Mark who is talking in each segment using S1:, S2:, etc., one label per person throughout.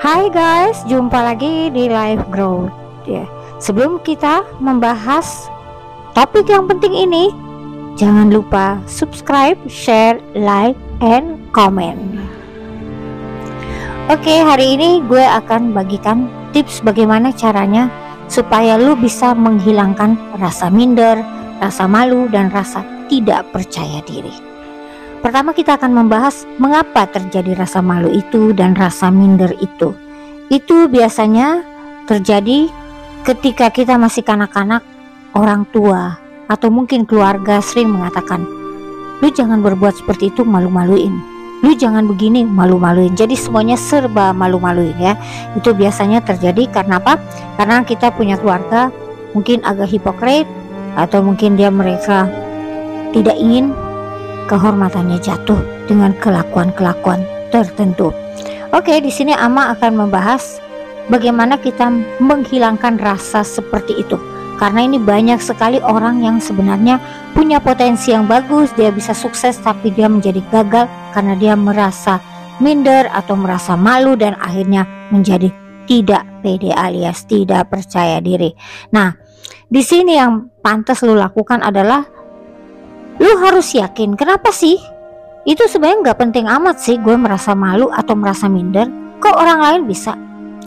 S1: Hai guys, jumpa lagi di Life Growth ya. Sebelum kita membahas topik yang penting ini, jangan lupa subscribe, share, like, and comment. Oke, hari ini gue akan bagikan tips bagaimana caranya supaya lu bisa menghilangkan rasa minder, rasa malu, dan rasa tidak percaya diri. Pertama kita akan membahas mengapa terjadi rasa malu itu dan rasa minder itu. Itu biasanya terjadi ketika kita masih kanak-kanak, orang tua atau mungkin keluarga sering mengatakan, lu jangan berbuat seperti itu, malu-maluin. Lu jangan begini, malu-maluin. Jadi semuanya serba malu-maluin ya. Itu biasanya terjadi karena apa? Karena kita punya keluarga mungkin agak hipokrit, atau mungkin mereka tidak ingin kehormatannya jatuh dengan kelakuan-kelakuan tertentu. Oke, di sini Ama akan membahas bagaimana kita menghilangkan rasa seperti itu. Karena ini banyak sekali orang yang sebenarnya punya potensi yang bagus, dia bisa sukses tapi dia menjadi gagal karena dia merasa minder atau merasa malu dan akhirnya menjadi tidak pede alias tidak percaya diri. Nah, di sini yang pantas lu lakukan adalah lu harus yakin. Kenapa sih? Itu sebenarnya nggak penting amat sih gue merasa malu atau merasa minder. Kok orang lain bisa?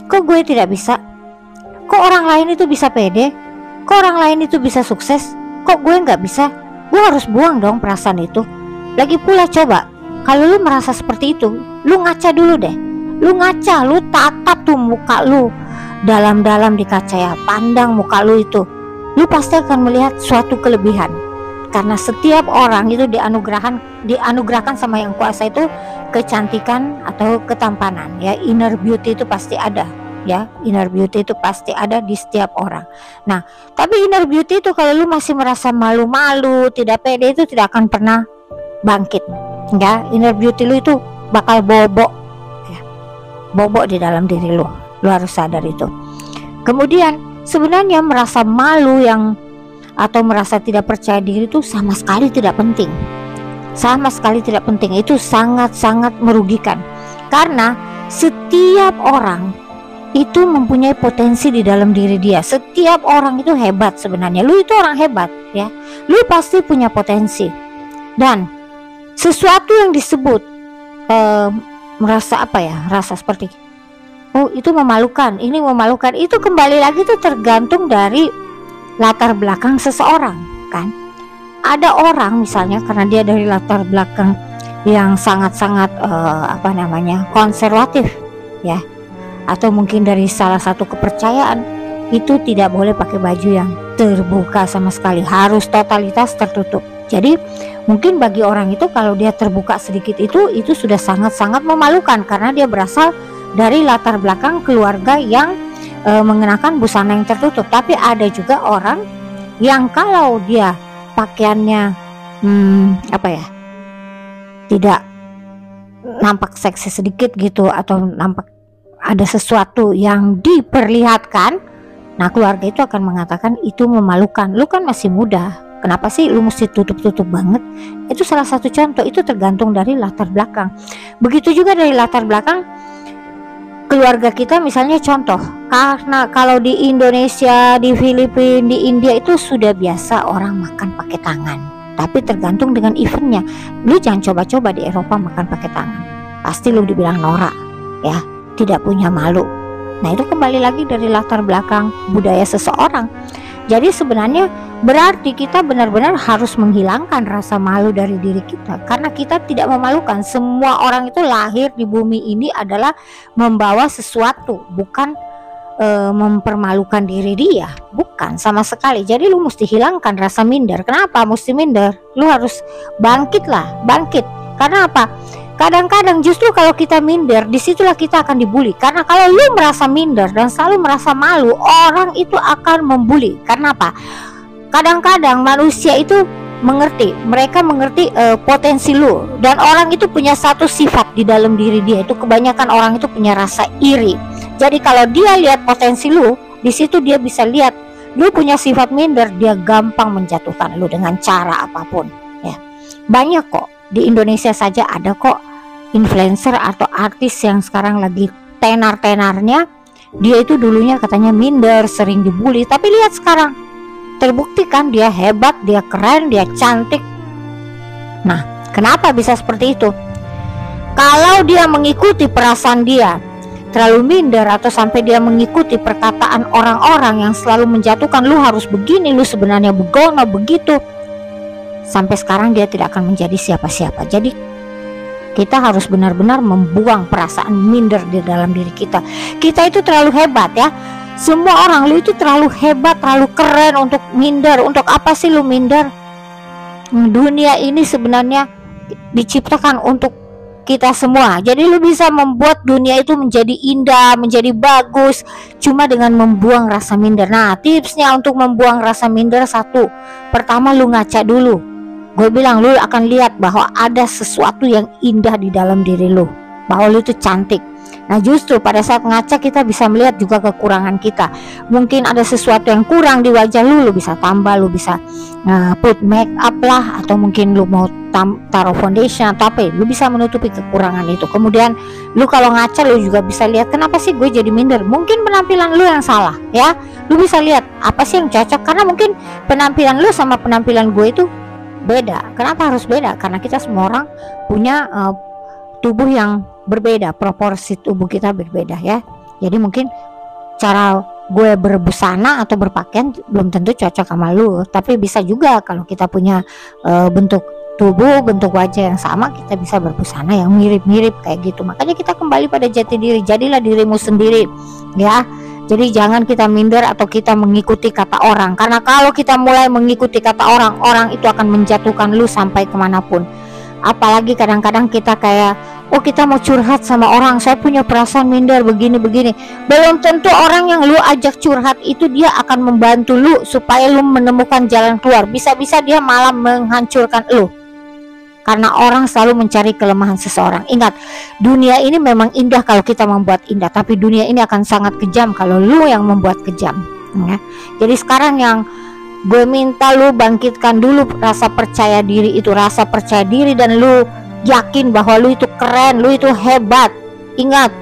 S1: Kok gue tidak bisa? Kok orang lain itu bisa pede? Kok orang lain itu bisa sukses? Kok gue nggak bisa? Gue harus buang dong perasaan itu. Lagi pula coba, kalau lu merasa seperti itu, lu ngaca dulu deh. Lu ngaca, lu tatap tuh muka lu dalam-dalam di kaca ya. Pandang muka lu itu. Lu pasti akan melihat suatu kelebihan. Karena setiap orang itu dianugerahkan sama yang kuasa itu kecantikan atau ketampanan ya. Inner beauty itu pasti ada ya. Inner beauty itu pasti ada di setiap orang. Nah, tapi inner beauty itu kalau lu masih merasa malu-malu, tidak pede, itu tidak akan pernah bangkit ya. Inner beauty lu itu bakal bobok ya. Bobok di dalam diri lu. Lu harus sadar itu. Kemudian sebenarnya merasa malu atau merasa tidak percaya diri itu sama sekali tidak penting. Sama sekali tidak penting. Itu sangat-sangat merugikan. Karena setiap orang itu mempunyai potensi di dalam diri dia. Setiap orang itu hebat sebenarnya. Lu itu orang hebat ya. Lu pasti punya potensi. Dan sesuatu yang disebut merasa apa ya? Rasa seperti oh itu memalukan, ini memalukan. Itu kembali lagi itu tergantung dari latar belakang seseorang kan. Ada orang misalnya karena dia dari latar belakang yang sangat-sangat konservatif ya, atau mungkin dari salah satu kepercayaan, itu tidak boleh pakai baju yang terbuka sama sekali, harus totalitas tertutup. Jadi mungkin bagi orang itu kalau dia terbuka sedikit itu sudah sangat-sangat memalukan karena dia berasal dari latar belakang keluarga yang mengenakan busana yang tertutup. Tapi ada juga orang yang kalau dia pakaiannya tidak nampak seksi sedikit gitu, atau nampak ada sesuatu yang diperlihatkan, nah keluarga itu akan mengatakan itu memalukan. Lu kan masih muda, kenapa sih lu mesti tutup-tutup banget? Itu salah satu contoh. Itu tergantung dari latar belakang. Begitu juga dari latar belakang keluarga kita, misalnya contoh, karena kalau di Indonesia, di Filipina, di India itu sudah biasa orang makan pakai tangan. Tapi tergantung dengan eventnya. Lu jangan coba-coba di Eropa makan pakai tangan, pasti lu dibilang norak ya, tidak punya malu. Nah itu kembali lagi dari latar belakang budaya seseorang. Jadi sebenarnya berarti kita benar-benar harus menghilangkan rasa malu dari diri kita, karena kita tidak memalukan. Semua orang itu lahir di bumi ini adalah membawa sesuatu, bukan mempermalukan diri dia, bukan sama sekali. Jadi lu mesti hilangkan rasa minder. Kenapa mesti minder? Lu harus bangkit. Karena apa? Kadang-kadang justru kalau kita minder, disitulah kita akan dibully. Karena kalau lu merasa minder dan selalu merasa malu, orang itu akan membuli. Karena apa? Kadang-kadang manusia itu mereka mengerti potensi lu. Dan orang itu punya satu sifat di dalam diri dia. Itu kebanyakan orang itu punya rasa iri. Jadi kalau dia lihat potensi lu, di situ dia bisa lihat lu punya sifat minder, dia gampang menjatuhkan lu dengan cara apapun ya. Banyak kok di Indonesia saja ada kok influencer atau artis yang sekarang lagi tenar-tenarnya dia itu dulunya katanya minder, sering dibully, tapi lihat sekarang terbukti kan dia hebat, dia keren, dia cantik. Nah, kenapa bisa seperti itu? Kalau dia mengikuti perasaan dia, terlalu minder, atau sampai dia mengikuti perkataan orang-orang yang selalu menjatuhkan, lu harus begini, lu sebenarnya begono begitu, sampai sekarang dia tidak akan menjadi siapa-siapa. Jadi kita harus benar-benar membuang perasaan minder di dalam diri kita. Kita itu terlalu hebat ya. Semua orang, lu itu terlalu hebat, terlalu keren untuk minder. Untuk apa sih lu minder? Dunia ini sebenarnya diciptakan untuk kita semua. Jadi lu bisa membuat dunia itu menjadi indah, menjadi bagus, cuma dengan membuang rasa minder. Nah, tipsnya untuk membuang rasa minder, satu, pertama lu ngaca dulu. Gue bilang lu akan lihat bahwa ada sesuatu yang indah di dalam diri lu, bahwa lu itu cantik. Nah, justru pada saat ngaca kita bisa melihat juga kekurangan kita. Mungkin ada sesuatu yang kurang di wajah lu bisa tambah, lu bisa put make up lah, atau mungkin lu mau taruh foundation atau apa, lu bisa menutupi kekurangan itu. Kemudian lu kalau ngaca lu juga bisa lihat, kenapa sih gue jadi minder? Mungkin penampilan lu yang salah ya. Lu bisa lihat apa sih yang cocok, karena mungkin penampilan lu sama penampilan gue itu beda. Kenapa harus beda? Karena kita semua orang punya tubuh yang berbeda, proporsi tubuh kita berbeda ya. Jadi mungkin cara gue berbusana atau berpakaian belum tentu cocok sama lu, tapi bisa juga kalau kita punya bentuk tubuh, bentuk wajah yang sama, kita bisa berbusana yang mirip-mirip kayak gitu. Makanya kita kembali pada jati diri, jadilah dirimu sendiri ya. Jadi jangan kita minder atau kita mengikuti kata orang, karena kalau kita mulai mengikuti kata orang, orang itu akan menjatuhkan lu sampai kemanapun. Apalagi kadang-kadang kita kayak, oh kita mau curhat sama orang, saya punya perasaan minder begini-begini. Belum tentu orang yang lu ajak curhat itu dia akan membantu lu supaya lu menemukan jalan keluar. Bisa-bisa dia malah menghancurkan lu, karena orang selalu mencari kelemahan seseorang. Ingat, dunia ini memang indah kalau kita membuat indah, tapi dunia ini akan sangat kejam kalau lu yang membuat kejam ya. Jadi sekarang yang gue minta lu bangkitkan dulu rasa percaya diri itu, rasa percaya diri, dan lu yakin bahwa lu itu keren, lu itu hebat. Ingat,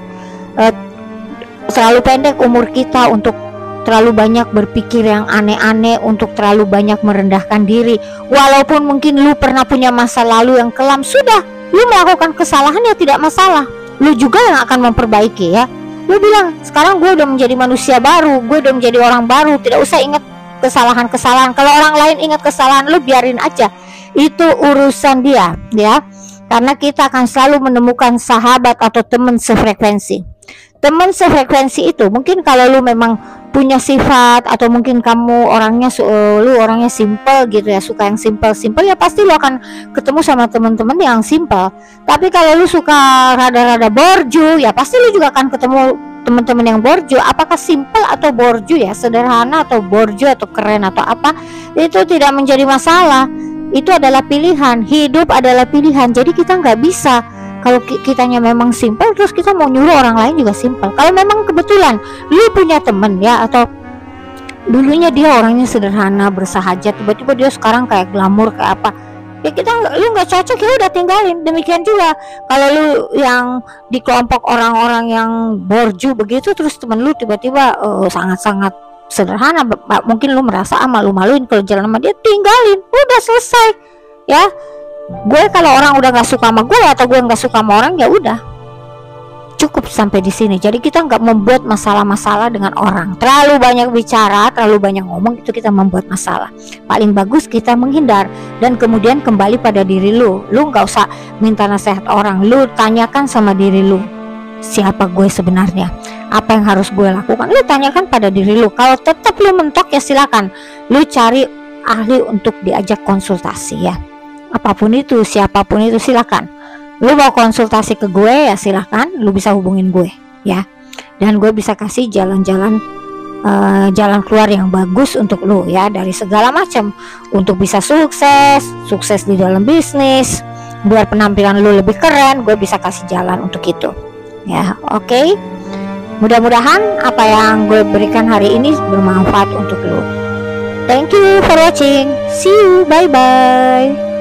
S1: terlalu pendek umur kita untuk terlalu banyak berpikir yang aneh-aneh, untuk terlalu banyak merendahkan diri. Walaupun mungkin lu pernah punya masa lalu yang kelam, sudah, lu melakukan kesalahan ya tidak masalah, lu juga yang akan memperbaiki ya. Lu bilang, sekarang gue udah menjadi manusia baru, gue udah menjadi orang baru, tidak usah ingat kesalahan-kesalahan. Kalau orang lain ingat kesalahan lu, biarin aja, itu urusan dia ya. Karena kita akan selalu menemukan sahabat atau teman sefrekuensi. Teman sefrekuensi itu mungkin kalau lu memang punya sifat, atau mungkin kamu orangnya lu orangnya simple gitu ya, suka yang simple ya, pasti lu akan ketemu sama teman-teman yang simple. Tapi kalau lu suka rada-rada borju ya, pasti lu juga akan ketemu teman-teman yang borju. Apakah simple atau borju ya, sederhana atau borju atau keren atau apa, itu tidak menjadi masalah. Itu adalah pilihan, hidup adalah pilihan. Jadi kita nggak bisa, kalau kitanya memang simple terus kita mau nyuruh orang lain juga simple. Kalau memang kebetulan lu punya temen ya, atau dulunya dia orangnya sederhana, bersahaja, tiba-tiba dia sekarang kayak glamor kayak apa, ya lu nggak cocok ya udah tinggalin. Demikian juga kalau lu yang di kelompok orang-orang yang borju begitu, terus temen lu tiba-tiba sangat-sangat sederhana, mungkin lu merasa malu-maluin kalau jalan sama dia, tinggalin, udah selesai ya. Gue kalau orang udah nggak suka sama gue, atau gue nggak suka sama orang, ya udah cukup sampai di sini. Jadi kita nggak membuat masalah-masalah dengan orang. Terlalu banyak bicara, terlalu banyak ngomong, itu kita membuat masalah. Paling bagus kita menghindar dan kemudian kembali pada diri lu. Lu nggak usah minta nasihat orang, lu tanyakan sama diri lu, siapa gue sebenarnya, apa yang harus gue lakukan. Lu tanyakan pada diri lu. Kalau tetap lu mentok ya silakan lu cari ahli untuk diajak konsultasi ya. Apapun itu, siapapun itu, silakan. Lu mau konsultasi ke gue ya silakan, lu bisa hubungin gue ya. Dan gue bisa kasih jalan-jalan jalan keluar yang bagus untuk lu ya, dari segala macam, untuk bisa sukses di dalam bisnis, biar penampilan lu lebih keren. Gue bisa kasih jalan untuk itu ya. Oke. Mudah-mudahan apa yang gue berikan hari ini bermanfaat untuk lu. Thank you for watching. See you. Bye bye.